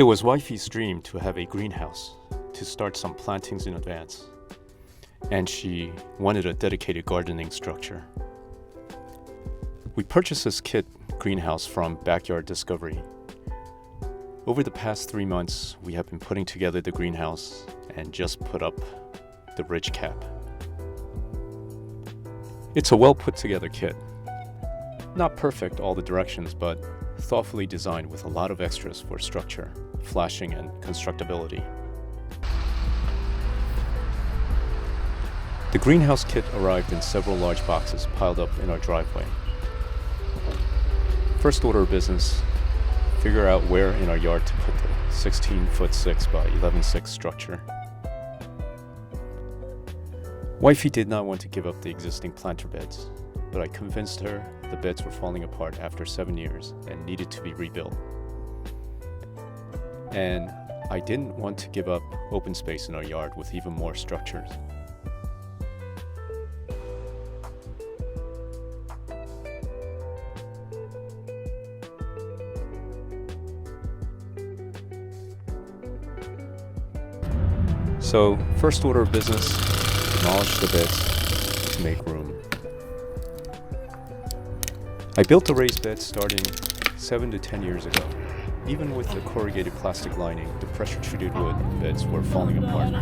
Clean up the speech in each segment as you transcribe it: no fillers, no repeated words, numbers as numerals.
It was wifey's dream to have a greenhouse, to start some plantings in advance, and she wanted a dedicated gardening structure. We purchased this kit greenhouse from Backyard Discovery. Over the past 3 months, we have been putting together the greenhouse and just put up the ridge cap. It's a well put together kit. Not perfect all the directions, but thoughtfully designed with a lot of extras for structure, flashing, and constructability. The greenhouse kit arrived in several large boxes piled up in our driveway. First order of business, figure out where in our yard to put the 16-foot 6 by 11.6 structure. Wifey did not want to give up the existing planter beds, but I convinced her the beds were falling apart after 7 years and needed to be rebuilt. And I didn't want to give up open space in our yard with even more structures. So, first order of business, demolish the beds to make room. I built the raised beds starting 7 to 10 years ago. Even with the corrugated plastic lining, the pressure-treated wood beds were falling apart.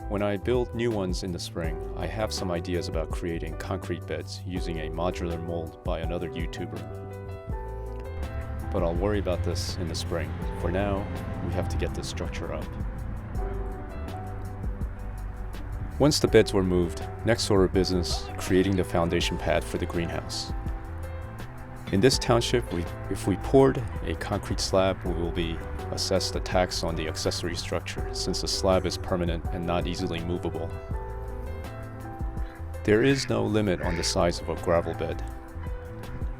When I build new ones in the spring, I have some ideas about creating concrete beds using a modular mold by another YouTuber. But I'll worry about this in the spring. For now, we have to get this structure up. Once the beds were moved, next order of business, creating the foundation pad for the greenhouse. In this township, if we poured a concrete slab, we will be assessed a tax on the accessory structure since the slab is permanent and not easily movable. There is no limit on the size of a gravel bed.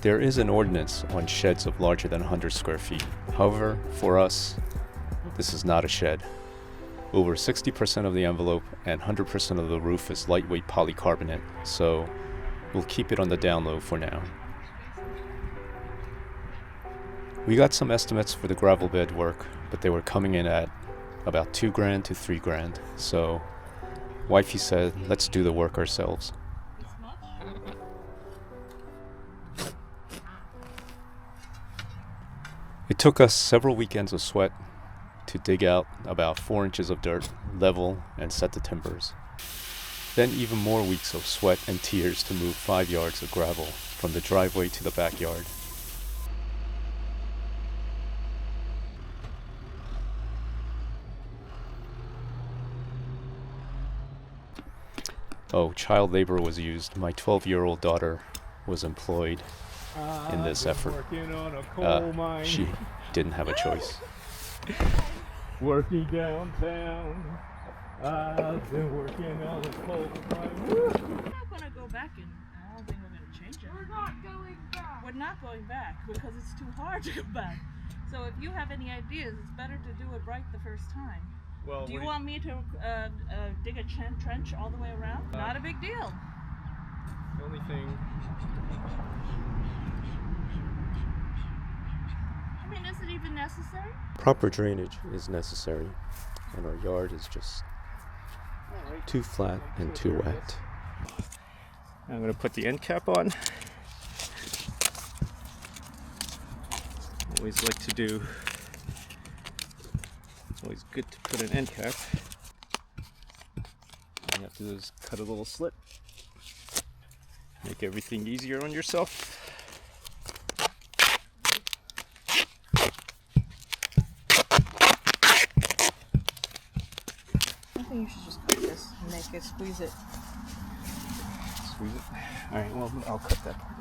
There is an ordinance on sheds of larger than 100 square feet. However, for us, this is not a shed. Over 60% of the envelope and 100% of the roof is lightweight polycarbonate, so we'll keep it on the down low for now. We got some estimates for the gravel bed work, but they were coming in at about $2,000 to $3,000, so wifey said, let's do the work ourselves. It took us several weekends of sweat to dig out about 4 inches of dirt, level, and set the timbers. Then even more weeks of sweat and tears to move 5 yards of gravel from the driveway to the backyard. Oh, child labor was used. My 12-year-old daughter was employed in this effort. She didn't have a choice. Working downtown, I've been working on a coal mine. We're not going to go back, and I don't think we're going to change it. We're not going back. We're not going back because it's too hard to go back. So if you have any ideas, it's better to do it right the first time. Well, do you want me to dig a trench all the way around? Not a big deal. The only thing... I mean, is it even necessary? Proper drainage is necessary, and our yard is just too flat and too wet. I'm going to put the end cap on. Always like to do... It's always good to put an end cap. All you have to do is cut a little slit. Make everything easier on yourself. I think you should just cut this and make it, squeeze it. Squeeze it. Alright, well, I'll cut that part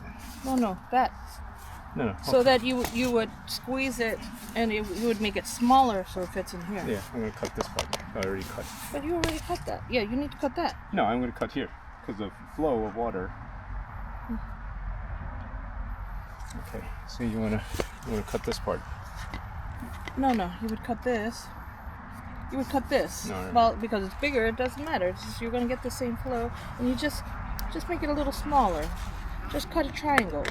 then. No, that. No. So that you would squeeze it and you would make it smaller so it fits in here. Yeah, I'm going to cut this part. I already cut. But you already cut that. Yeah, you need to cut that. No, I'm going to cut here because of flow of water. Okay, so you want to cut this part. No, you would cut this. You would cut this. No. Well, because it's bigger, it doesn't matter. It's just, you're going to get the same flow, and you just make it a little smaller. Just cut a triangle.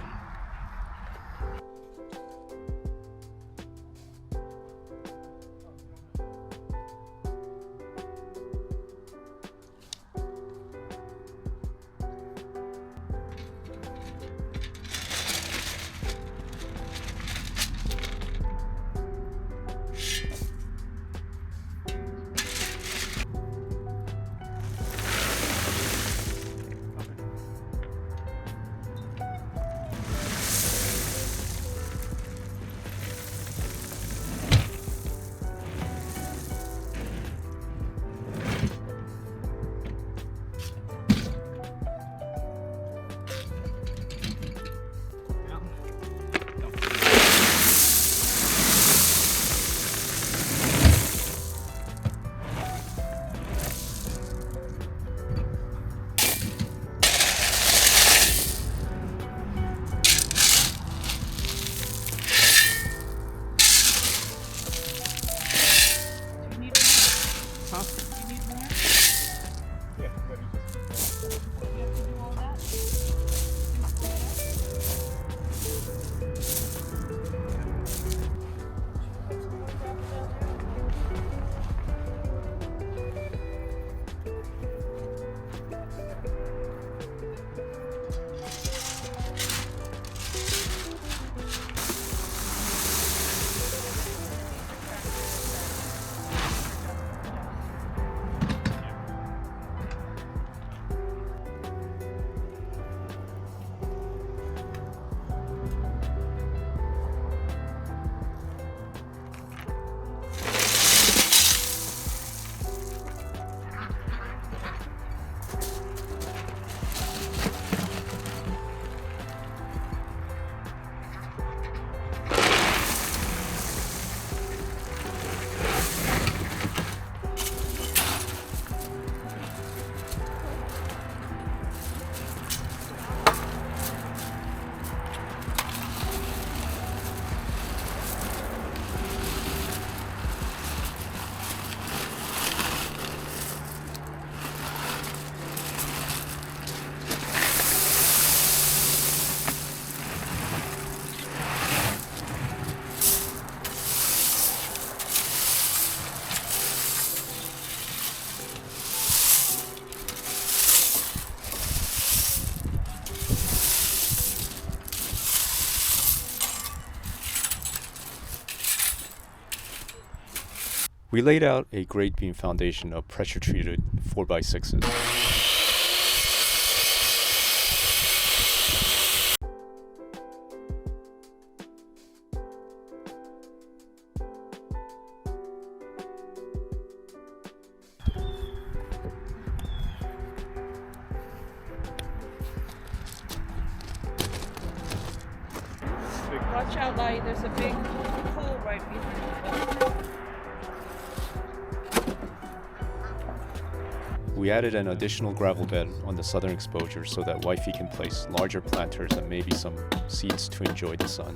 We laid out a grade beam foundation of pressure-treated 4x6s. Watch out, Lai, there's a big hole right behind you. We added an additional gravel bed on the southern exposure so that wifey can place larger planters and maybe some seeds to enjoy the sun.